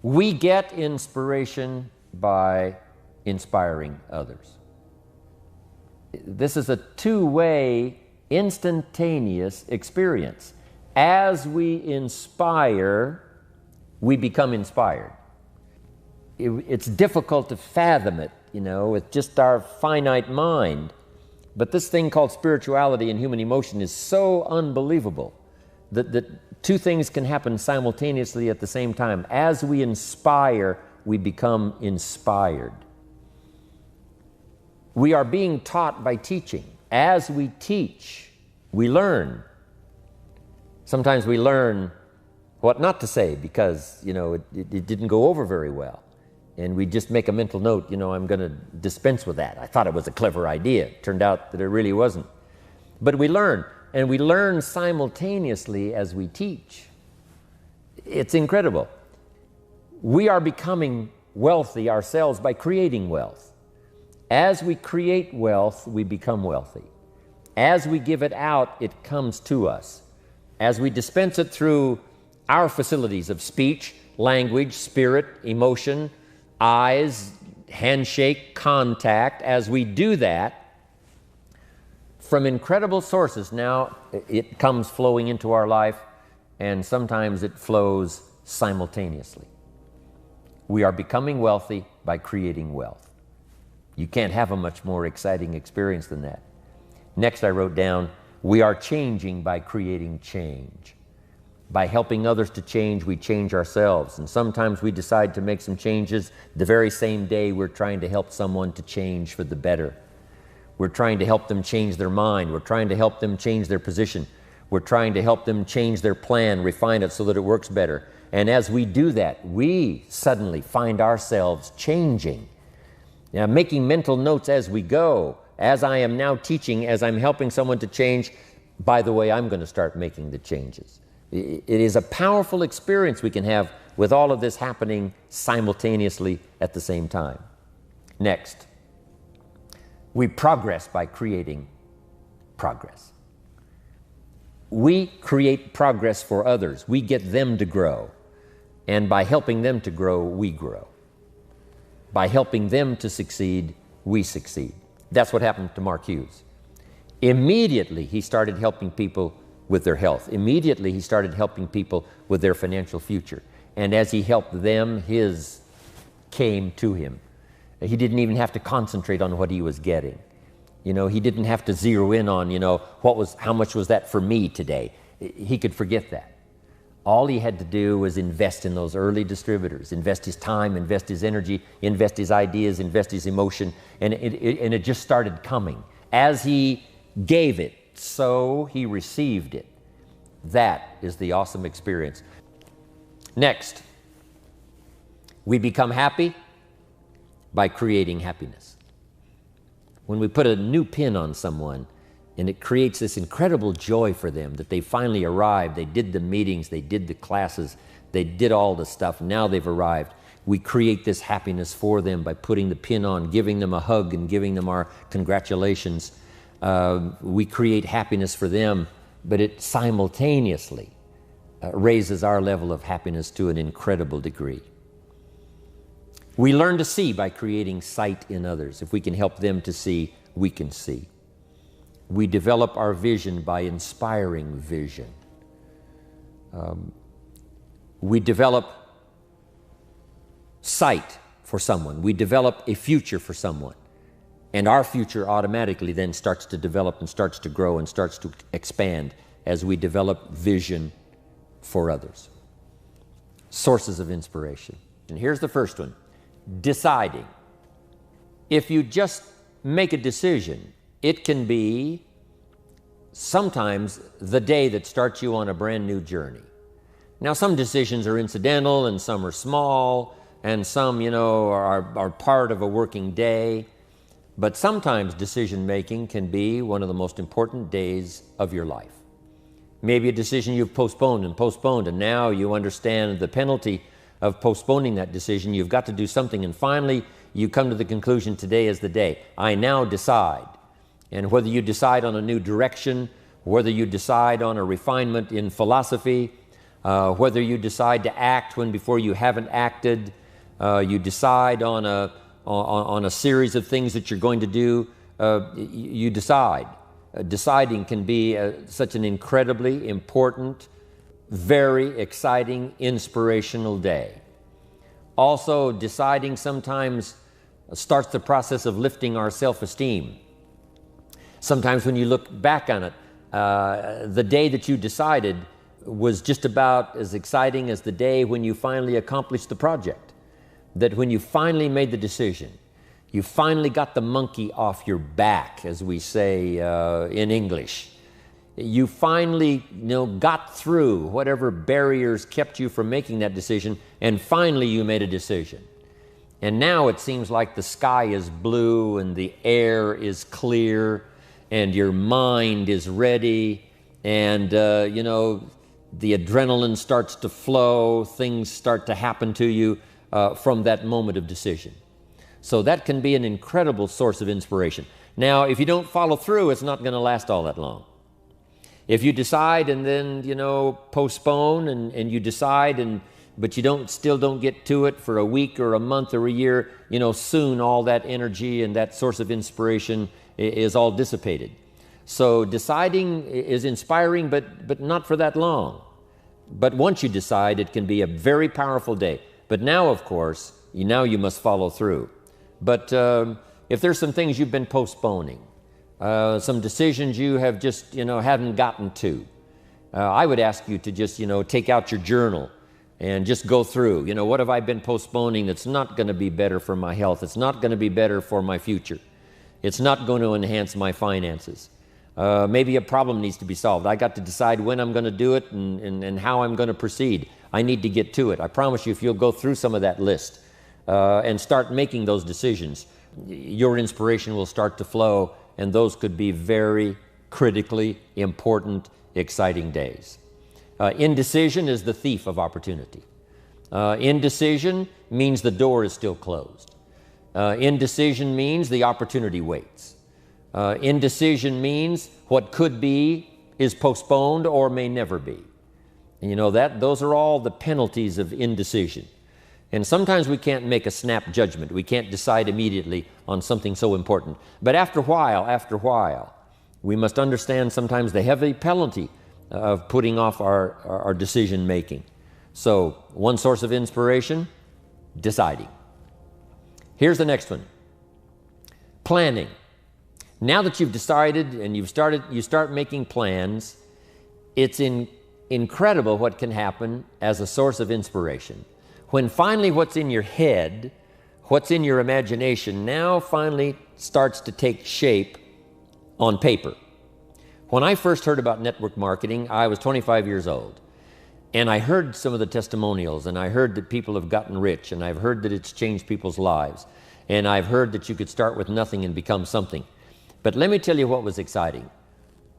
We get inspiration by inspiring others. This is a two-way, instantaneous experience. As we inspire, we become inspired. It's difficult to fathom it, with just our finite mind. But this thing called spirituality and human emotion is so unbelievable that two things can happen simultaneously at the same time. As we inspire, we become inspired. We are being taught by teaching. As we teach, we learn. Sometimes we learn what not to say because, it didn't go over very well. And we just make a mental note, I'm going to dispense with that. I thought it was a clever idea. It turned out that it really wasn't. But we learn, and we learn simultaneously as we teach. It's incredible. We are becoming wealthy ourselves by creating wealth. As we create wealth, we become wealthy. As we give it out, it comes to us. As we dispense it through our facilities of speech, language, spirit, emotion, eyes, handshake, contact, as we do that, from incredible sources, now it comes flowing into our life, and sometimes it flows simultaneously. We are becoming wealthy by creating wealth. You can't have a much more exciting experience than that. Next, I wrote down, we are changing by creating change. By helping others to change, we change ourselves. And sometimes we decide to make some changes the very same day we're trying to help someone to change for the better. We're trying to help them change their mind. We're trying to help them change their position. We're trying to help them change their plan, refine it so that it works better. And as we do that, we suddenly find ourselves changing. Now, making mental notes as we go. As I am now teaching, as I'm helping someone to change, by the way, I'm going to start making the changes. It is a powerful experience we can have with all of this happening simultaneously at the same time. Next, we progress by creating progress. We create progress for others. We get them to grow. And by helping them to grow, we grow. By helping them to succeed, we succeed. That's what happened to Mark Hughes. Immediately, he started helping people with their health. Immediately, he started helping people with their financial future. And as he helped them, his came to him. He didn't even have to concentrate on what he was getting. He didn't have to zero in on, how much was that for me today? He could forget that. All he had to do was invest in those early distributors, invest his time, invest his energy, invest his ideas, invest his emotion, and it just started coming. As he gave it, so he received it. That is the awesome experience. Next, we become happy by creating happiness. When we put a new pin on someone, and it creates this incredible joy for them that they finally arrived, they did the meetings, they did the classes, they did all the stuff, now they've arrived. We create this happiness for them by putting the pin on, giving them a hug and giving them our congratulations. We create happiness for them, but it simultaneously raises our level of happiness to an incredible degree. We learn to see by creating sight in others. If we can help them to see, we can see. We develop our vision by inspiring vision. We develop sight for someone. We develop a future for someone. And our future automatically then starts to develop and starts to grow and starts to expand as we develop vision for others. Sources of inspiration. And here's the first one. Deciding. If you just make a decision, it can be sometimes the day that starts you on a brand new journey. Now, some decisions are incidental and some are small and some, are part of a working day. But sometimes decision-making can be one of the most important days of your life. Maybe a decision you've postponed, and now you understand the penalty of postponing that decision. You've got to do something, and finally you come to the conclusion, today is the day. I now decide. And whether you decide on a new direction, whether you decide on a refinement in philosophy, whether you decide to act when before you haven't acted, you decide on a series of things that you're going to do, you decide. Deciding can be such an incredibly important, very exciting, inspirational day. Also, deciding sometimes starts the process of lifting our self-esteem. Sometimes when you look back on it, the day that you decided was just about as exciting as the day when you finally accomplished the project. That when you finally made the decision, you finally got the monkey off your back, as we say in English. You finally, got through whatever barriers kept you from making that decision, and finally you made a decision. And now it seems like the sky is blue and the air is clear and your mind is ready, and the adrenaline starts to flow, things start to happen to you from that moment of decision. So that can be an incredible source of inspiration. Now, if you don't follow through, it's not going to last all that long. If you decide and then, postpone and you decide, but you still don't get to it for a week or a month or a year, soon all that energy and that source of inspiration is all dissipated. So deciding is inspiring, but not for that long. But once you decide, it can be a very powerful day. But now, of course, you must follow through. But if there's some things you've been postponing, some decisions you have just, haven't gotten to, I would ask you to just, take out your journal and just go through, what have I been postponing that's not going to be better for my health? It's not going to be better for my future. It's not going to enhance my finances. Maybe a problem needs to be solved. I got to decide when I'm going to do it and how I'm going to proceed. I need to get to it. I promise you, if you'll go through some of that list and start making those decisions, your inspiration will start to flow, and those could be very critically important, exciting days. Indecision is the thief of opportunity. Indecision means the door is still closed. Indecision means the opportunity waits. Indecision means what could be is postponed or may never be. And those are all the penalties of indecision. And sometimes we can't make a snap judgment. We can't decide immediately on something so important. But after a while, we must understand sometimes the heavy penalty of putting off our decision making. So one source of inspiration, deciding. Here's the next one. Planning. Now that you've decided and you start making plans, it's incredible what can happen as a source of inspiration. When finally what's in your head, what's in your imagination, now finally starts to take shape on paper. When I first heard about network marketing, I was 25 years old. And I heard some of the testimonials, and I heard that people have gotten rich, and I've heard that it's changed people's lives. And I've heard that you could start with nothing and become something. But let me tell you what was exciting.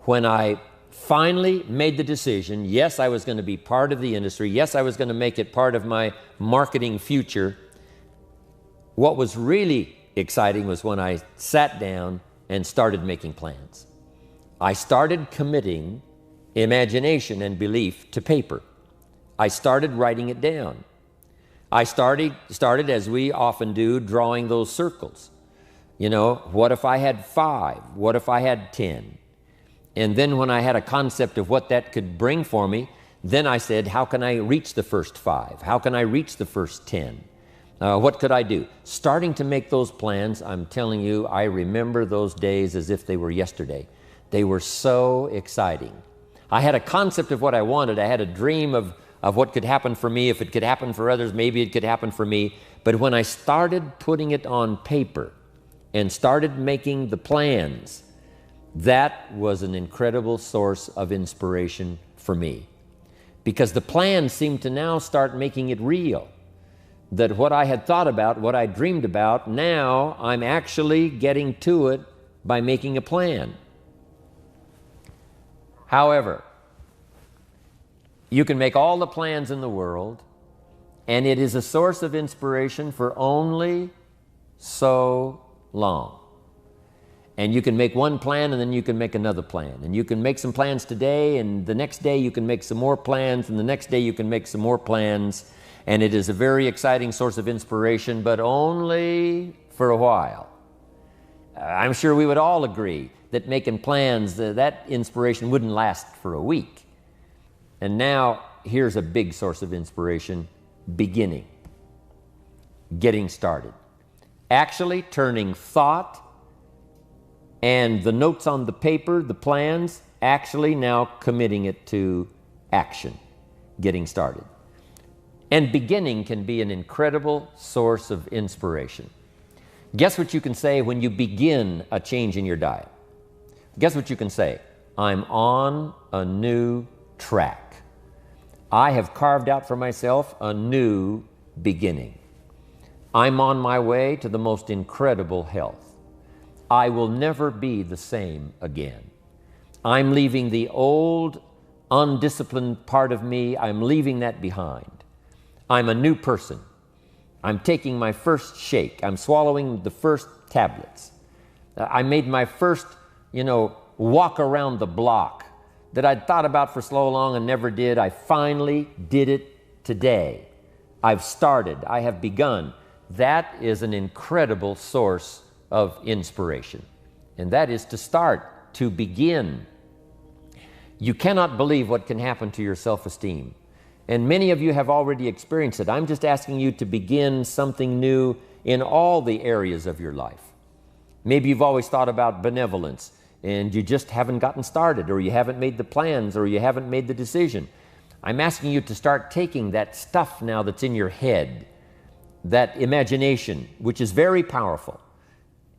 When I finally made the decision, yes, I was going to be part of the industry, yes, I was going to make it part of my marketing future, what was really exciting was when I sat down and started making plans. I started committing imagination and belief to paper. I started writing it down. I started, as we often do, drawing those circles. What if I had 5? What if I had 10? And then when I had a concept of what that could bring for me, then I said, how can I reach the first 5? How can I reach the first 10? What could I do? Starting to make those plans, I'm telling you, I remember those days as if they were yesterday. They were so exciting. I had a concept of what I wanted. I had a dream of what could happen for me. If it could happen for others, maybe it could happen for me. But when I started putting it on paper and started making the plans, that was an incredible source of inspiration for me. Because the plans seemed to now start making it real. That what I had thought about, what I dreamed about, now I'm actually getting to it by making a plan. However, you can make all the plans in the world, and it is a source of inspiration for only so long. And you can make one plan and then you can make another plan. And you can make some plans today, and the next day you can make some more plans, and the next day you can make some more plans. And it is a very exciting source of inspiration, but only for a while. I'm sure we would all agree that making plans, that inspiration wouldn't last for a week. And now, here's a big source of inspiration: beginning, getting started. Actually turning thought and the notes on the paper, the plans, actually now committing it to action, getting started. And beginning can be an incredible source of inspiration. Guess what you can say when you begin a change in your diet? Guess what you can say? I'm on a new track. I have carved out for myself a new beginning. I'm on my way to the most incredible health. I will never be the same again. I'm leaving the old, undisciplined part of me. I'm leaving that behind. I'm a new person. I'm taking my first shake. I'm swallowing the first tablets. I made my first, walk around the block that I'd thought about for so long and never did. I finally did it today. I've started. I have begun. That is an incredible source of inspiration. And that is to start, to begin. You cannot believe what can happen to your self-esteem. And many of you have already experienced it. I'm just asking you to begin something new in all the areas of your life. Maybe you've always thought about benevolence and you just haven't gotten started, or you haven't made the plans, or you haven't made the decision. I'm asking you to start taking that stuff now that's in your head, that imagination, which is very powerful.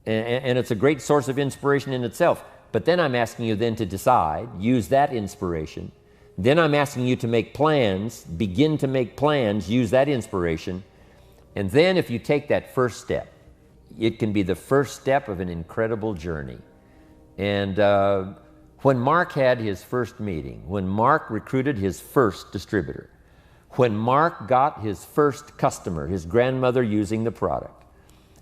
And it's a great source of inspiration in itself. But then I'm asking you then to decide, use that inspiration. Then I'm asking you to make plans, begin to make plans, use that inspiration. And then if you take that first step, it can be the first step of an incredible journey. And when Mark had his first meeting, when Mark recruited his first distributor, when Mark got his first customer, his grandmother using the product,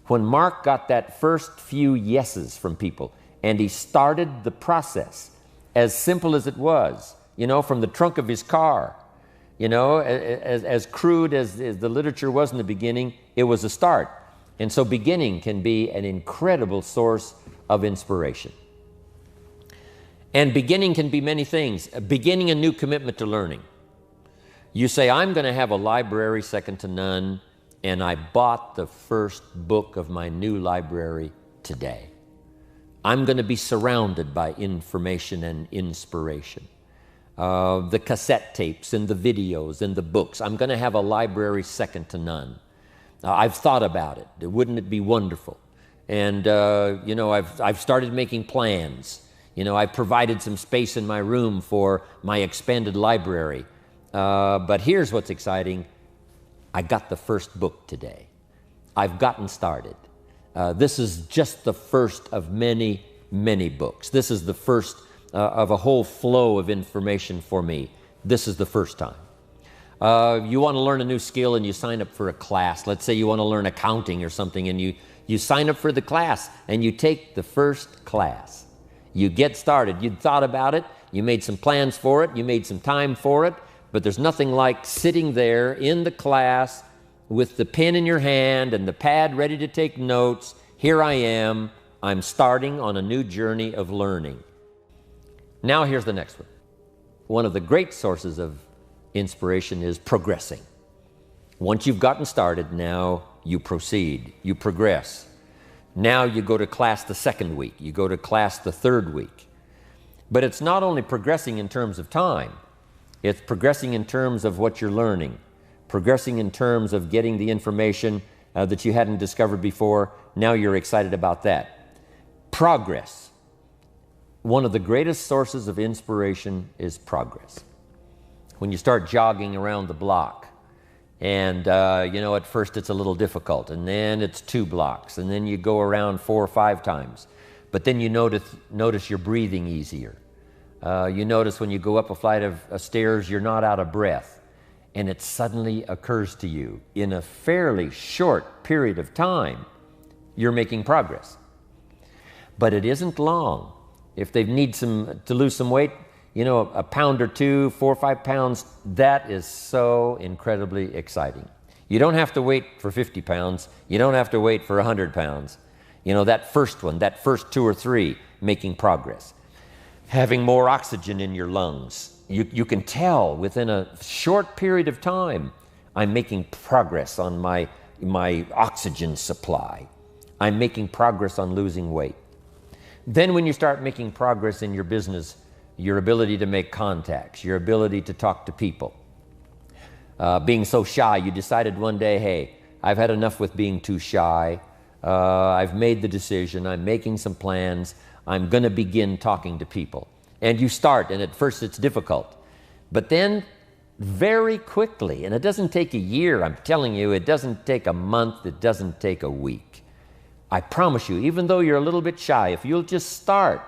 when Mark got that first few yeses from people, and he started the process, as simple as it was, from the trunk of his car, as crude as the literature was in the beginning, it was a start. And so beginning can be an incredible source of inspiration. And beginning can be many things. Beginning a new commitment to learning. You say, I'm going to have a library second to none, and I bought the first book of my new library today. I'm going to be surrounded by information and inspiration. The cassette tapes and the videos and the books. I'm going to have a library second to none. I've thought about it. Wouldn't it be wonderful? And, I've started making plans. I've provided some space in my room for my expanded library. But here's what's exciting. I got the first book today. I've gotten started. This is just the first of many, many books. This is the first of a whole flow of information for me. This is the first time. You want to learn a new skill and you sign up for a class. Let's say you want to learn accounting or something, and you sign up for the class and you take the first class. You get started. You'd thought about it. You made some plans for it. You made some time for it. But there's nothing like sitting there in the class with the pen in your hand and the pad ready to take notes. Here I am. I'm starting on a new journey of learning. Now here's the next one. One of the great sources of inspiration is progressing. Once you've gotten started, now you proceed. You progress. Now you go to class the second week. You go to class the third week. But it's not only progressing in terms of time. It's progressing in terms of what you're learning, progressing in terms of getting the information that you hadn't discovered before. Now you're excited about that. Progress. One of the greatest sources of inspiration is progress. When you start jogging around the block, and at first it's a little difficult, and then it's 2 blocks, and then you go around 4 or 5 times. But then you notice you're breathing easier. You notice when you go up a flight of stairs, you're not out of breath. And it suddenly occurs to you, in a fairly short period of time, you're making progress. but it isn't long. If they need to lose some weight, you know, a pound or two, 4 or 5 pounds, that is so incredibly exciting. You don't have to wait for 50 pounds. You don't have to wait for 100 pounds. You know, that first one, that first 2 or 3, making progress. Having more oxygen in your lungs. You can tell within a short period of time, I'm making progress on my oxygen supply. I'm making progress on losing weight. Then when you start making progress in your business, your ability to make contacts, your ability to talk to people. Being so shy, you decided one day, hey, I've had enough with being too shy. I've made the decision, I'm making some plans, I'm going to begin talking to people. And you start, and at first it's difficult. But then very quickly, and it doesn't take a year, I'm telling you, it doesn't take a month, it doesn't take a week. I promise you, even though you're a little bit shy, if you'll just start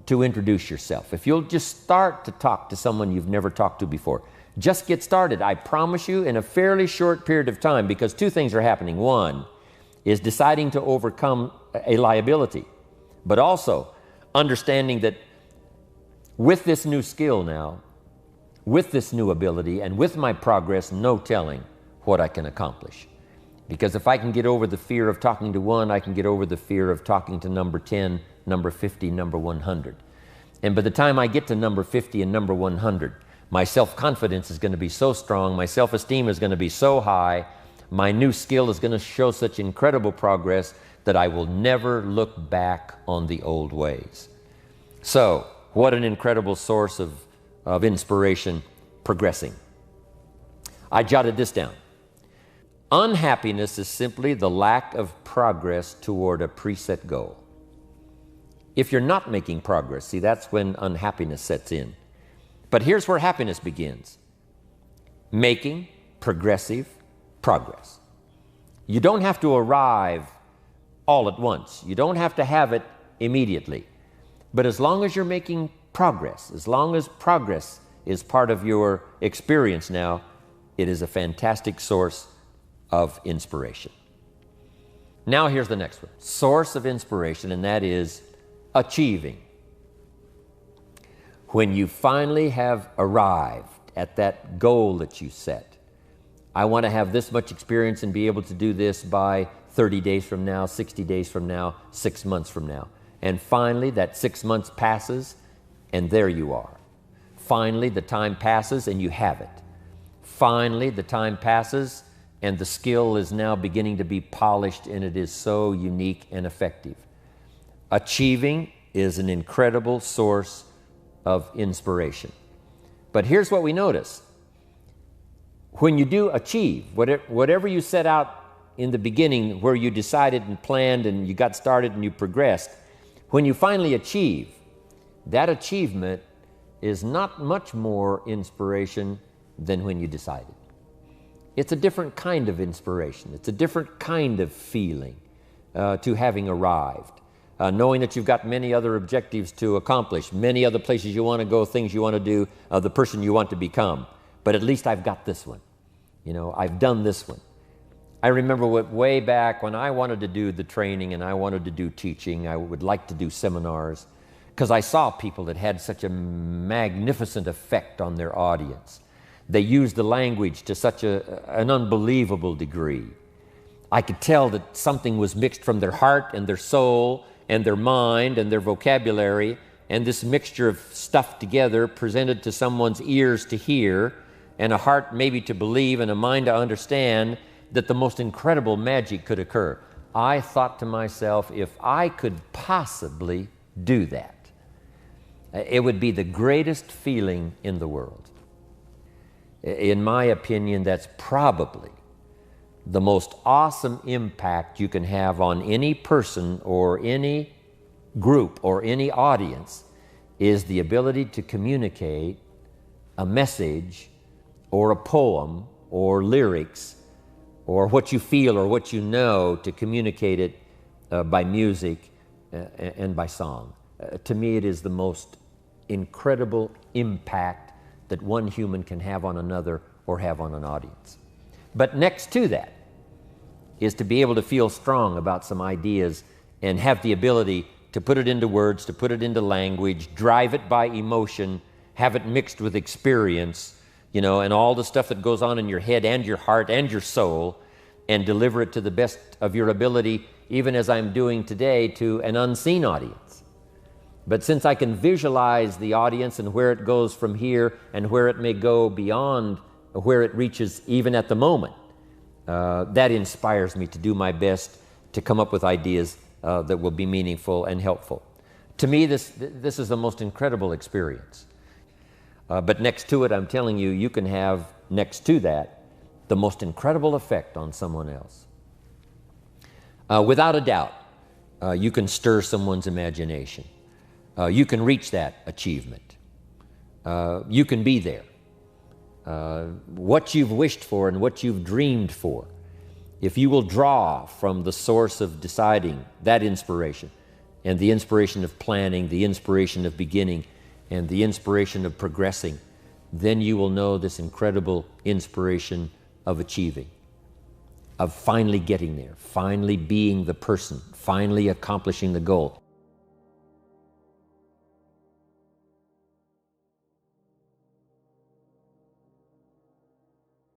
to introduce yourself, if you'll just start to talk to someone you've never talked to before, just get started. I promise you, in a fairly short period of time, because 2 things are happening. One is deciding to overcome a liability, but also understanding that with this new skill now, with this new ability, and with my progress, no telling what I can accomplish. Because if I can get over the fear of talking to one, I can get over the fear of talking to number 10, number 50, number 100. And by the time I get to number 50 and number 100, my self-confidence is going to be so strong, my self-esteem is going to be so high, my new skill is going to show such incredible progress that I will never look back on the old ways. So, what an incredible source of inspiration, progressing. I jotted this down. Unhappiness is simply the lack of progress toward a preset goal. If you're not making progress, see, that's when unhappiness sets in. But here's where happiness begins. Making progressive progress. You don't have to arrive all at once. You don't have to have it immediately. But as long as you're making progress, as long as progress is part of your experience now, it is a fantastic source of inspiration. Now here's the next one. Source of inspiration, and that is achieving. When you finally have arrived at that goal that you set, I want to have this much experience and be able to do this by 30 days from now, 60 days from now, 6 months from now. And finally, that 6 months passes, and there you are. Finally, the time passes, and you have it. Finally, the time passes, and the skill is now beginning to be polished, and it is so unique and effective. Achieving is an incredible source of inspiration. But here's what we notice. When you do achieve, whatever you set out in the beginning, where you decided and planned and you got started and you progressed, when you finally achieve, that achievement is not much more inspiration than when you decided. It's a different kind of inspiration. It's a different kind of feeling to having arrived. Knowing that you've got many other objectives to accomplish, many other places you want to go, things you want to do, the person you want to become. But at least I've got this one. You know, I've done this one. I remember way back when I wanted to do the training and I wanted to do teaching, I would like to do seminars, because I saw people that had such a magnificent effect on their audience. They used the language to such an unbelievable degree. I could tell that something was mixed from their heart and their soul and their mind and their vocabulary, and this mixture of stuff together presented to someone's ears to hear and a heart maybe to believe and a mind to understand that the most incredible magic could occur. I thought to myself, if I could possibly do that, it would be the greatest feeling in the world. In my opinion, that's probably the most awesome impact you can have on any person or any group or any audience, is the ability to communicate a message or a poem or lyrics or what you feel or what you know, to communicate it by music and by song. To me, it is the most incredible impact that one human can have on another or have on an audience. But next to that is to be able to feel strong about some ideas and have the ability to put it into words, to put it into language, drive it by emotion, have it mixed with experience, you know, and all the stuff that goes on in your head and your heart and your soul, and deliver it to the best of your ability, even as I'm doing today, to an unseen audience. But since I can visualize the audience and where it goes from here and where it may go beyond where it reaches even at the moment, that inspires me to do my best to come up with ideas that will be meaningful and helpful. To me, this is the most incredible experience. But next to it, I'm telling you, you can have next to that the most incredible effect on someone else. Without a doubt, you can stir someone's imagination. You can reach that achievement. You can be there. What you've wished for and what you've dreamed for, if you will draw from the source of deciding, that inspiration, and the inspiration of planning, the inspiration of beginning, and the inspiration of progressing, then you will know this incredible inspiration of achieving, of finally getting there, finally being the person, finally accomplishing the goal.